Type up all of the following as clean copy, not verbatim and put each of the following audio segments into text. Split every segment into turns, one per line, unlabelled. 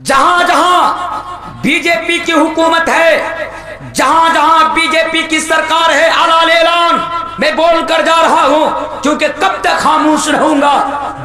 जहां जहां बीजेपी की हुकूमत है, जहां जहां बीजेपी की सरकार है, आला ऐलान मैं बोल कर जा रहा हूं, क्योंकि कब तक खामोश रहूंगा,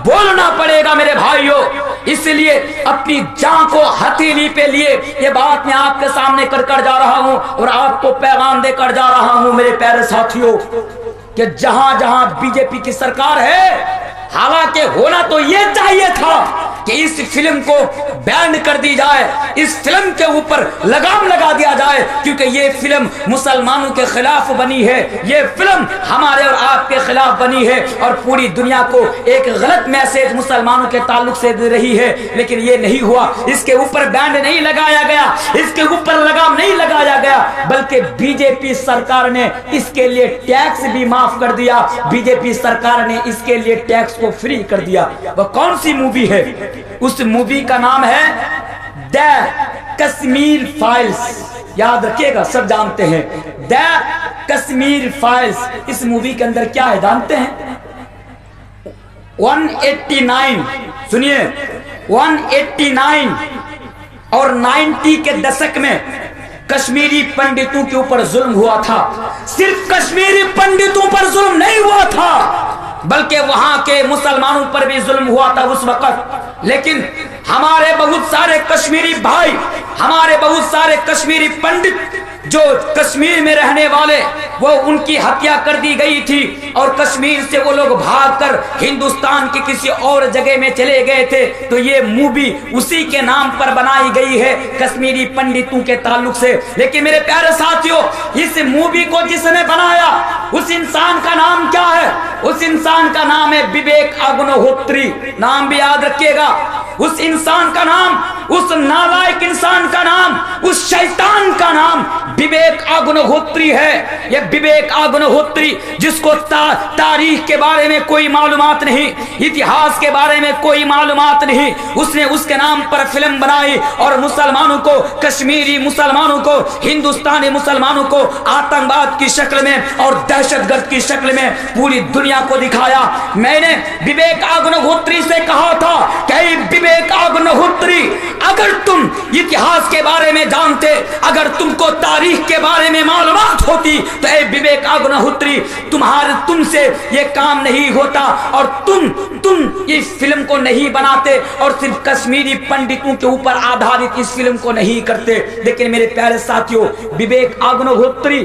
बोलना पड़ेगा मेरे भाइयों। इसलिए अपनी जान को हथेली पे लिए ये बात मैं आपके सामने कर जा रहा हूं और आपको पैगाम देकर जा रहा हूं मेरे प्यारे साथियों, कि जहां जहां बीजेपी की सरकार है, हालांकि होना तो ये चाहिए था कि इस फिल्म को बैन कर दी जाए, इस फिल्म के ऊपर लगाम लगा दिया जाए, क्योंकि ये फिल्म मुसलमानों के खिलाफ बनी है, ये फिल्म हमारे और आपके खिलाफ बनी है और पूरी दुनिया को एक गलत मैसेज मुसलमानों के ताल्लुक से दे रही है। लेकिन ये नहीं हुआ, इसके ऊपर बैन नहीं लगाया गया, इसके ऊपर लगाम नहीं लगाया गया, बल्कि बीजेपी सरकार ने इसके लिए टैक्स भी माफ कर दिया, बीजेपी सरकार ने इसके लिए टैक्स को फ्री कर दिया। वह कौन सी मूवी है? उस मूवी का नाम है द कश्मीर फाइल्स। याद रखिएगा, सब जानते हैं द कश्मीर फाइल्स। इस मूवी के अंदर क्या है जानते हैं? 189, सुनिए, 189 और 90 के दशक में कश्मीरी पंडितों के ऊपर जुल्म हुआ था। सिर्फ कश्मीरी पंडितों पर जुल्म नहीं हुआ था, बल्कि वहां के मुसलमानों पर भी जुल्म हुआ था उस वक्त। लेकिन हमारे बहुत सारे कश्मीरी भाई, हमारे बहुत सारे कश्मीरी पंडित जो कश्मीर में रहने वाले, वो उनकी हत्या कर दी गई थी और कश्मीर से वो लोग भागकर हिंदुस्तान की किसी और जगह में चले गए थे। तो ये मूवी उसी के नाम पर बनाई गई है, कश्मीरी पंडितों के ताल्लुक से। लेकिन मेरे प्यारे साथियों, इस मूवी को जिसने बनाया उस इंसान का नाम क्या है? उस इंसान का नाम है विवेक अग्निहोत्री। नाम भी याद रखिएगा, उस इंसान का नाम, उस नालायक इंसान का नाम, उस शैतान का नाम विवेक अग्निहोत्री है। ये विवेक अग्निहोत्री, जिसको तारीख के बारे में कोई मालूमात नहीं, इतिहास के बारे में कोई मालूमात नहीं, उसने उसके नाम पर फिल्म बनाई और मुसलमानों को, कश्मीरी मुसलमानों को, हिंदुस्तानी मुसलमानों को आतंकवाद की शक्ल में और दहशतगर्द की शक्ल में पूरी दुनिया को दिखाया। मैंने विवेक अग्निहोत्री से कहा था कि विवेक अग्निहोत्री, अगर तुम इतिहास के बारे में जानते, अगर तुमको तारीख के बारे में मालूमात होती, तो ए विवेक अग्निहोत्री, तुमसे ये काम नहीं होता और तुम इस फिल्म को नहीं बनाते और सिर्फ कश्मीरी पंडितों के ऊपर आधारित इस फिल्म को नहीं करते। लेकिन मेरे प्यारे साथियों, विवेक अग्निहोत्री,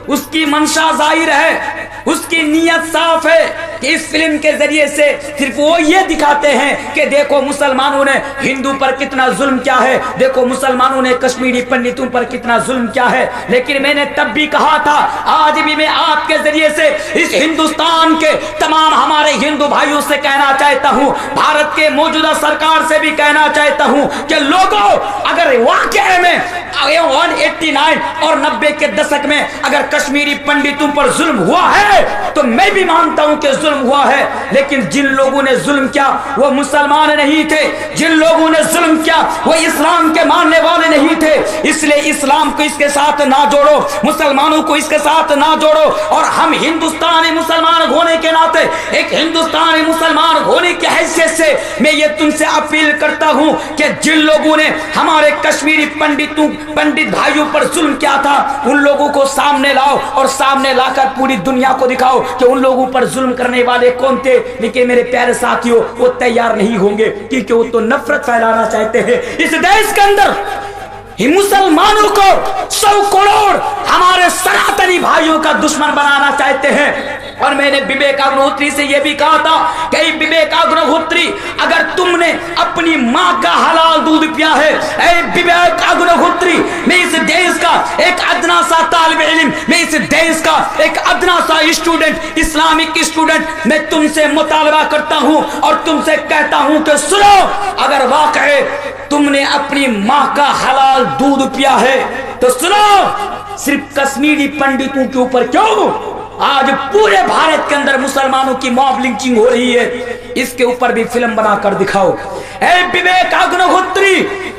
उसकी मंशा जाहिर है, उसकी नीयत साफ है कि इस फिल्म के जरिए से सिर्फ वो ये दिखाते हैं कि देखो मुसलमानों ने हिंदू पर कितना जुल्म किया है, देखो मुसलमानों ने कश्मीरी पंडितों पर कितना जुल्म किया है। लेकिन मैंने तब भी कहा था, आज भी मैं आपके जरिए से इस हिंदुस्तान के तमाम हमारे हिंदू भाइयों से कहना चाहता हूं, भारत के मौजूदा सरकार से भी कहना चाहता हूं कि लोगों, अगर वाकई में 189 और 90 के दशक में अगर कश्मीरी पंडितों पर जुल्म हुआ है, तो मैं भी मानता हूं कि जुल्म हुआ है। लेकिन जिन लोगों ने जुल्म किया वो मुसलमान नहीं थे, जिन लोगों ने जुल्म किया वो इस्लाम के मानने वाले नहीं थे। इसलिए इस्लाम को इसके साथ ना जोड़ो, मुसलमानों को इसके साथ ना जोड़ो। और हम हिंदुस्तानी मुसलमान होने के नाते, एक हिंदुस्तानी मुसलमान होने की हैसियत से मैं ये तुमसे अपील करता हूं कि जिन लोगों ने हमारे कश्मीरी पंडित भाइयों पर जुल्म किया था, उन लोगों को सामने लाओ और सामने लाकर पूरी दुनिया को दिखाओ कि उन लोगों पर जुल्म करने वाले कौन थे। लेकिन मेरे प्यारे साथियों, वो तैयार नहीं होंगे, क्योंकि वो तो नफरत फैलाना चाहते हैं इस देश के अंदर। मुसलमानों को 100 करोड़ हमारे सनातनी भाइयों का दुश्मन बनाना चाहते हैं। और मैंने विवेक अग्निहोत्री से यह भी कहा था कि विवेक अग्निहोत्री, अगर तुमने अपनी मां का हलाल दूध पिया है, ऐ विवेक अग्निहोत्री, मैं इस देश का एक अदना सा तालिब इल्म, मैं इस देश का एक अदना सा स्टूडेंट, इस्लामिक स्टूडेंट, मैं तुमसे मुतालबा करता हूं और तुमसे कहता हूं कि सुनो, अगर वाकई तुमने अपनी मां का हलाल दूध पिया है तो सुनो, सिर्फ कश्मीरी पंडितों के ऊपर क्यों आज पूरे भारत के अंदर मुसलमानों की मॉब लिंचिंग हो रही है, इसके ऊपर भी फिल्म बनाकर दिखाओ। ऐ विवेक अग्निहोत्री,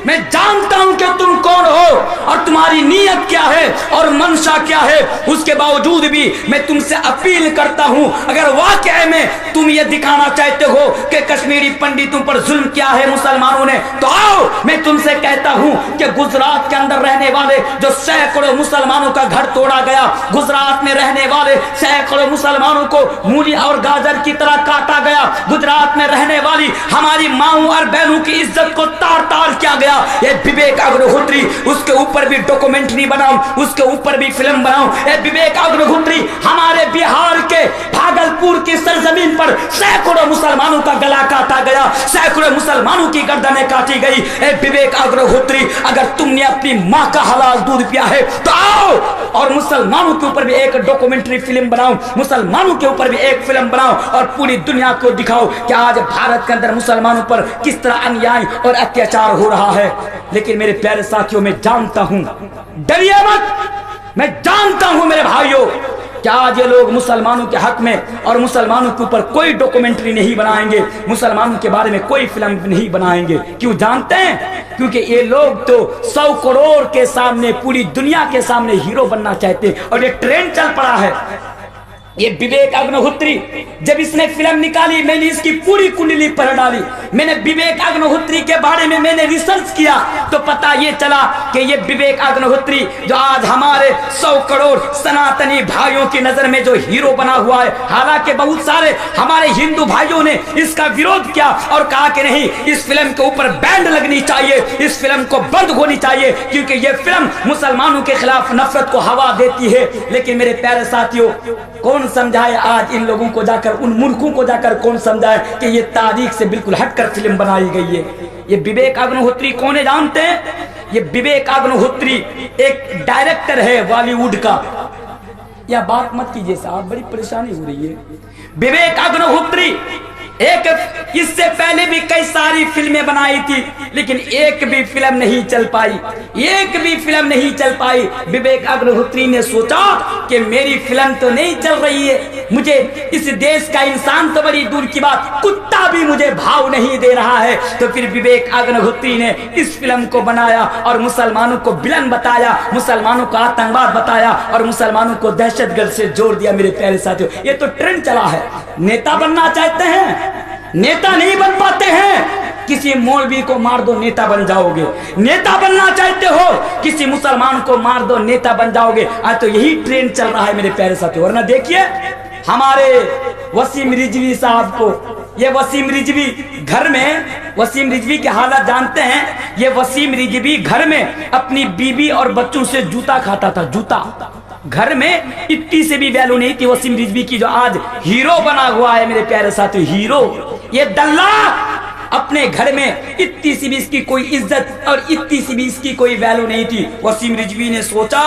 मैं जानता हूं कि तुम कौन हो और तुम्हारी नीयत क्या है और मंशा क्या है। उसके बावजूद भी मैं तुमसे अपील करता हूं, अगर वाकई में तुम ये दिखाना चाहते हो कि कश्मीरी पंडितों पर जुल्म किया है मुसलमानों ने, तो आओ, मैं तुमसे कि गुजरात के अंदर रहने वाले जो सैकड़ों मुसलमानों का घर तोड़ा गया, गुजरात में रहने वाले सैकड़ों मुसलमानों को मूली और गाजर की तरह काटा गया, गुजरात में रहने वाली हमारी माओं और बहनों की इज्जत को तार तार किया गया। ये विवेक अग्निहोत्री, उसके ऊपर भी डॉक्यूमेंट्री बनाऊं, उसके ऊपर भी फिल्म बनाऊं। ये विवेक अग्निहोत्री हमारे बिहार के भागलपुर की सरजमीन पर सैकड़ों मुसलमानों का गला काटा गया, सैकड़ों मुसलमानों की गर्दनें काटी गई। ए विवेक अग्निहोत्री, अगर तुमने अपनी मां का हलाल दूध पिया है तो आओ और मुसलमानों के ऊपर भी एक डॉक्यूमेंट्री फिल्म बनाओ, मुसलमानों के ऊपर भी एक फिल्म बनाओ और पूरी दुनिया को दिखाओ कि आज भारत के अंदर मुसलमानों पर किस तरह अन्याय और अत्याचार हो रहा है। लेकिन मेरे प्यारे साथियों, मैं जानता हूं, डरिए मत, मैं जानता हूं मेरे भाइयों, क्या आज ये लोग मुसलमानों के हक में और मुसलमानों के ऊपर कोई डॉक्यूमेंट्री नहीं बनाएंगे, मुसलमानों के बारे में कोई फिल्म नहीं बनाएंगे। क्यों जानते हैं? क्योंकि ये लोग तो 100 करोड़ के सामने, पूरी दुनिया के सामने हीरो बनना चाहते हैं और ये ट्रेंड चल पड़ा है। ये विवेक अग्निहोत्री जब इसने फिल्म निकाली, मैंने इसकी पूरी कुंडली पढ़ डाली, मैंने विवेक अग्निहोत्री के बारे में मैंने रिसर्च किया तो पता ये चला कि ये विवेक अग्निहोत्री जो आज हमारे 100 करोड़ सनातनी भाइयों की नजर में जो हीरो बना हुआ है, हालांकि बहुत सारे हमारे हिंदू भाइयों ने इसका विरोध किया और कहा कि नहीं, इस फिल्म के ऊपर बैन लगनी चाहिए, इस फिल्म को बंद होनी चाहिए क्योंकि ये फिल्म मुसलमानों के खिलाफ नफरत को हवा देती है। लेकिन मेरे प्यारे साथियों, कौन समझाए आज इन लोगों को जाकर, उन मूर्खों को जाकर कौन समझाए कि ये तारीख से बिल्कुल हटकर फिल्म बनाई गई है। ये विवेक अग्निहोत्री कौन है जानते हैं? ये विवेक अग्निहोत्री एक डायरेक्टर है बॉलीवुड का। या बात मत कीजिए साहब, बड़ी परेशानी हो रही है। विवेक अग्निहोत्री एक इससे पहले भी कई सारी फिल्में बनाई थी लेकिन एक भी फिल्म नहीं चल पाई, एक भी फिल्म नहीं चल पाई। विवेक अग्निहोत्री ने सोचा कि मेरी फिल्म तो नहीं चल रही है, मुझे इस देश का इंसान तो बड़ी दूर की बात, कुत्ता भी मुझे भाव नहीं दे रहा है। तो फिर विवेक अग्निहोत्री ने इस फिल्म को बनाया और मुसलमानों को विलन बताया, मुसलमानों को आतंकवाद बताया और मुसलमानों को दहशतगर्द से जोड़ दिया। मेरे प्यारे साथियों, ये तो ट्रेंड चला है। नेता बनना चाहते हैं, नेता नहीं बन पाते हैं, किसी मौलवी को मार दो नेता बन जाओगे। नेता बनना चाहते हो, किसी मुसलमान को मार दो नेता बन जाओगे। आज तो यही ट्रेंड चल रहा है मेरे प्यारे साथियों। वरना देखिए हमारे वसीम रिजवी साहब को, ये वसीम रिजवी घर में, वसीम रिजवी की हालत जानते हैं? ये वसीम रिजवी घर में अपनी बीबी और बच्चों से जूता खाता था, जूता। घर में इतनी से भी वैल्यू नहीं थी वसीम रिजवी की, जो आज हीरो बना हुआ है मेरे प्यारे साथियों, हीरो। ये दल्ला अपने घर में इतनी सी भी इसकी कोई इज्जत और इतनी सी भी इसकी कोई वैल्यू नहीं थी। वसीम रिजवी ने सोचा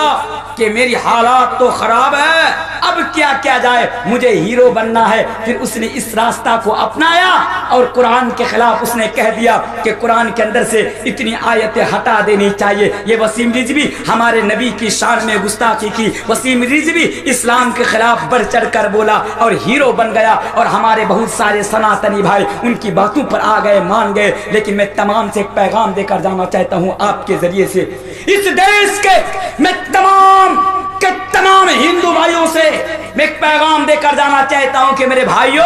कि मेरी हालात तो खराब है, अब क्या किया जाए, मुझे हीरो बनना है। फिर उसने इस रास्ता को अपनाया और कुरान के खिलाफ उसने कह दिया कि कुरान के अंदर से इतनी आयतें हटा देनी चाहिए। ये वसीम रिजवी हमारे नबी की शान में गुस्ताखी की। वसीम रिजवी इस्लाम के खिलाफ बढ़ चढ़ कर बोला और हीरो बन गया और हमारे बहुत सारे सनातनी भाई उनकी बातों पर आ गए, मान गए। लेकिन मैं तमाम से एक पैगाम देकर जाना चाहता हूं आपके जरिए से, इस देश के मैं तमाम हिंदू भाइयों से मैं एक पैगाम देकर जाना चाहता हूं कि मेरे भाइयों,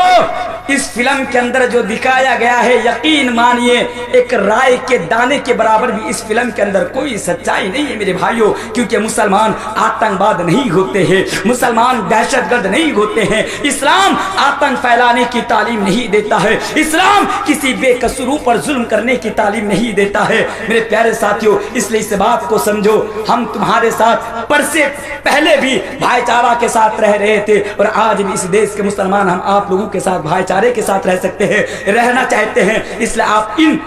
इस फिल्म के अंदर जो दिखाया गया है, यकीन मानिए एक राय के दाने के बराबर भी इस फिल्म के अंदर कोई सच्चाई नहीं है मेरे भाइयों। क्योंकि मुसलमान आतंकवाद नहीं होते हैं, मुसलमान दहशतगर्द नहीं होते हैं, इस्लाम आतंक फैलाने की तालीम नहीं देता है, इस्लाम किसी बेकसूरों पर जुल्म करने की तालीम नहीं देता है मेरे प्यारे साथियों। इसलिए इस बात को समझो, हम तुम्हारे साथ पर से पहले भी भाईचारा के साथ रह रहे थे और आज भी इस देश के मुसलमान हम आप लोगों के साथ भाईचारे के साथ रह सकते हैं, रहना चाहते हैं। इसलिए आप इन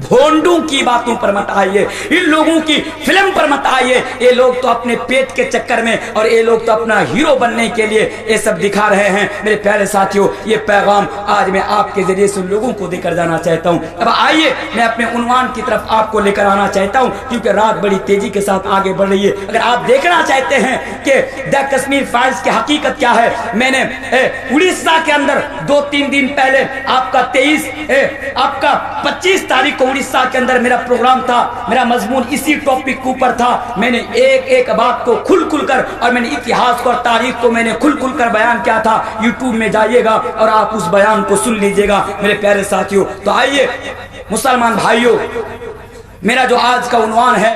भोंडों की बातों पर मत आइए, इन लोगों की फिल्म पर मत आइए। ये लोग तो अपने पेट के चक्कर में और ये लोग तो अपना हीरो बनने के लिए ये सब दिखा रहे हैं मेरे प्यारे साथियों। ये पैगाम आज मैं आपके जरिए से लोगों को देकर जाना चाहता हूं। अब आइए मैं अपने उन्वान की तरफ आपको लेकर आना चाहता हूं, क्योंकि रात बड़ी तेजी के साथ आगे बढ़ रही है। अगर आप देखना चाहते हैं कि द कश्मीर फाइल्स की हकीकत क्या है, मैंने उड़ीसा के अंदर 2-3 दिन पहले आपका 25 तारीख को उड़ीसा के अंदर मेरा प्रोग्राम था, मेरा मजमून इसी टॉपिक के ऊपर था। मैंने एक एक बात को खुल कर और मैंने इतिहास को और तारीख को मैंने खुल कर बयान किया था। यूट्यूब में जाइएगा और आप उस बयान को सुन लीजिएगा मेरे प्यारे साथियों। तो आइए मुसलमान भाइयों, मेरा जो आज का उन्वान है